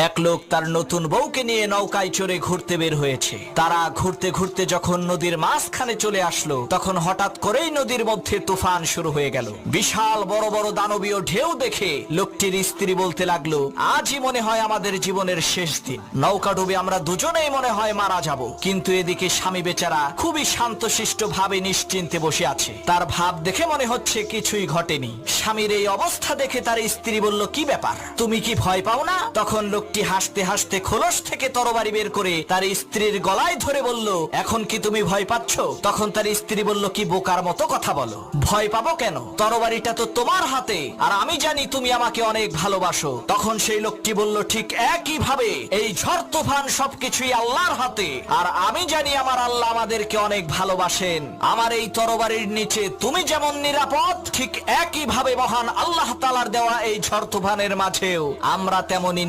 এক লোক তার নতুন বউকে নিয়ে নৌকায় চড়ে ঘুরতে বের হয়েছে। তারা ঘুরতে ঘুরতে যখন নদীর মাঝখানে চলে আসলো, তখন হঠাৎ করেই নদীর মধ্যে তুফান শুরু হয়ে গেল। বিশাল বড় বড় দানবীয় ঢেউ দেখে লোকটির স্ত্রী বলতে লাগলো, আজই মনে হয় আমাদের জীবনের শেষ দিন। নৌকা ডুবে আমরা দুজনেই মনে হয় মারা যাব। কিন্তু এদিকে স্বামী বেচারা খুবই শান্তশিষ্ট ভাবে নিশ্চিন্তে বসে আছে। তার ভাব দেখে মনে হচ্ছে কিছুই ঘটেনি। স্বামীর এই অবস্থা দেখে তার স্ত্রী বলল, কি ব্যাপার, তুমি কি ভয় পাও না? তখন লোকটি হাসতে হাসতে খোলস থেকে তরবারি বের করে তার স্ত্রীর গলায় ধরে বলল, এখন কি তুমি ভয় পাচ্ছ? তখন তার স্ত্রী বলল, কি বোকার মতো কথা বলো, ভয় পাবো কেন? তরবারিটা তো তোমার হাতে, আর আমি জানি তুমি আমাকে অনেক ভালোবাসো। তখন সেই লোকটি বলল, ঠিক একই ভাবে এই ঝড় তুফান সবকিছুই আল্লাহর হাতে, আর আমি জানি আমার আল্লাহ আমাদেরকে অনেক ভালোবাসেন। আমার এই তরবারির নিচে তুমি যেমন নিরাপদ, ঠিক একই ভাবে মহান আল্লাহ তাআলার দেওয়া এই ঝড় তুফানের মাঝেও আমরা তেমনই